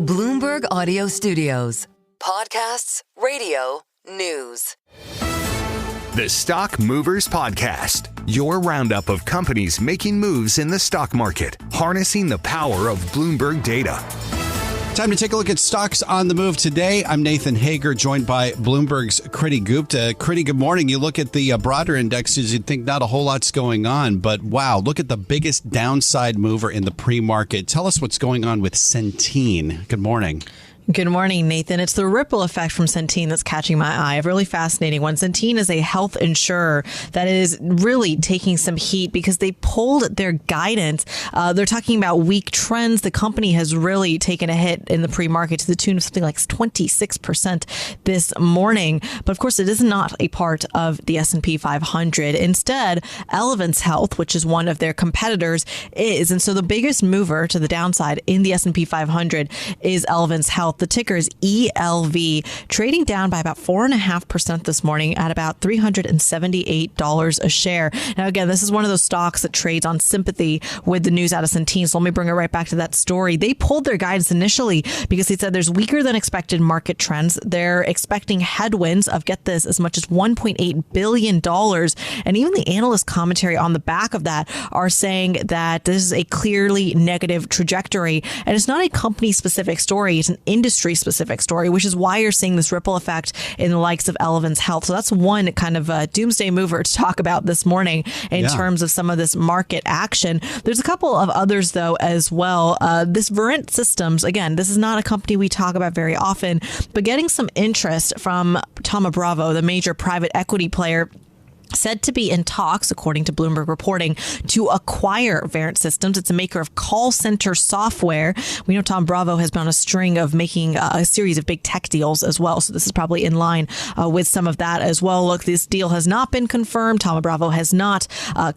Bloomberg Audio Studios. Podcasts, radio, news. The Stock Movers Podcast, your roundup of companies making moves in the stock market, harnessing the power of Bloomberg data. Time to take a look at stocks on the move today. I'm Nathan Hager, joined by Bloomberg's Kriti Gupta. Kriti, good morning. You look at the broader indexes, you'd think not a whole lot's going on, but wow, look at the biggest downside mover in the pre-market. Tell us what's going on with Centene. Good morning. Good morning, Nathan. It's the ripple effect from Centene that's catching my eye. A really fascinating one. Centene is a health insurer that is really taking some heat because they pulled their guidance. They're talking about weak trends. The company has really taken a hit in the pre-market to the tune of something like 26% this morning. But of course, it is not a part of the S&P 500. Instead, Elevance Health, which is one of their competitors, is. And so the biggest mover to the downside in the S&P 500 is Elevance Health. The ticker is ELV, trading down by about 4.5% this morning at about $378 a share. Now, again, this is one of those stocks that trades on sympathy with the news out of Centene. So let me bring it right back to that story. They pulled their guidance initially because they said there's weaker than expected market trends. They're expecting headwinds of, get this, as much as $1.8 billion. And even the analyst commentary on the back of that are saying that this is a clearly negative trajectory. And it's not a company specific story. It's an industry specific story, which is why you're seeing this ripple effect in the likes of Elevance Health. So that's one kind of doomsday mover to talk about this morning in terms of some of this market action. There's a couple of others, though, as well. This Verint Systems, again, this is not a company we talk about very often, but getting some interest from Thoma Bravo, the major private equity player, said to be in talks, according to Bloomberg reporting, to acquire Verint Systems. It's a maker of call center software. We know Thoma Bravo has been on a string of making a series of big tech deals as well. So this is probably in line with some of that as well. Look, this deal has not been confirmed. Thoma Bravo has not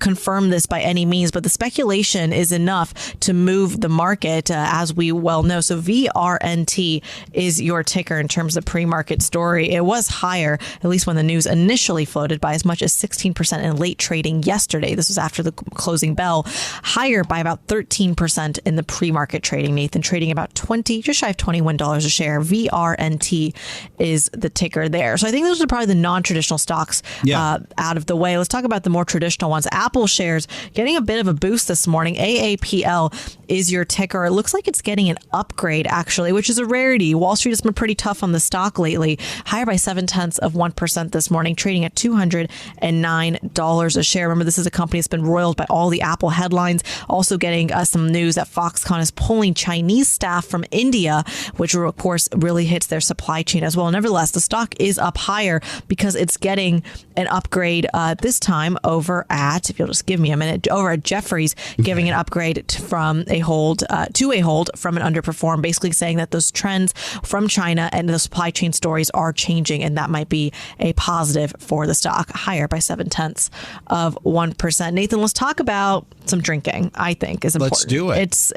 confirmed this by any means, but the speculation is enough to move the market, as we well know. So VRNT is your ticker in terms of pre-market story. It was higher, at least when the news initially floated, by as much as 16% in late trading yesterday. This was after the closing bell. Higher by about 13% in the pre-market trading, Nathan, trading about just shy of $21 a share. VRNT is the ticker there. So I think those are probably the non-traditional stocks out of the way. Let's talk about the more traditional ones. Apple shares getting a bit of a boost this morning. AAPL is your ticker. It looks like it's getting an upgrade, actually, which is a rarity. Wall Street has been pretty tough on the stock lately. Higher by 0.7% this morning, trading at $209 a share. Remember, this is a company that's been roiled by all the Apple headlines. Also getting some news that Foxconn is pulling Chinese staff from India, which of course really hits their supply chain as well. Nevertheless, the stock is up higher because it's getting an upgrade this time over at, if you'll just give me a minute, over at Jefferies, giving an upgrade from a hold to a hold from an underperform, basically saying that those trends from China and the supply chain stories are changing, and that might be a positive for the stock. Higher by 0.7%. Nathan, let's talk about some drinking. I think is important. Let's do it. It's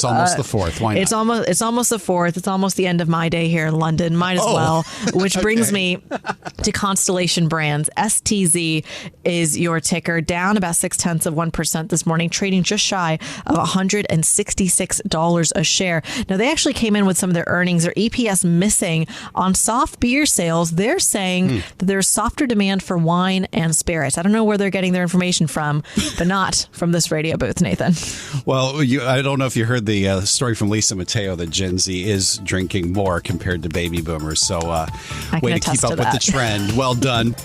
almost the fourth. Why not? It's almost the fourth. It's almost the end of my day here in London. Might as well. Which brings me to Constellation Brands. STZ is your ticker, down about 0.6% this morning, trading just shy of $166 a share. Now, they actually came in with some of their earnings, their EPS missing on soft beer sales. They're saying that there's softer demand for wine and spirits. I don't know where they're getting their information from, but not from this radio booth, Nathan. Well, I don't know if you heard the story from Lisa Mateo that Gen Z is drinking more compared to baby boomers. So way to keep up with the trend. Well done.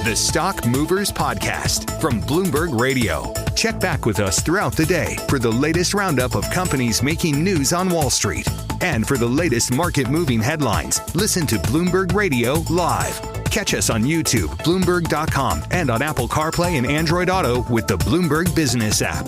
The Stock Movers Podcast from Bloomberg Radio. Check back with us throughout the day for the latest roundup of companies making news on Wall Street. And for the latest market-moving headlines, listen to Bloomberg Radio live. Catch us on YouTube, Bloomberg.com, and on Apple CarPlay and Android Auto with the Bloomberg Business app.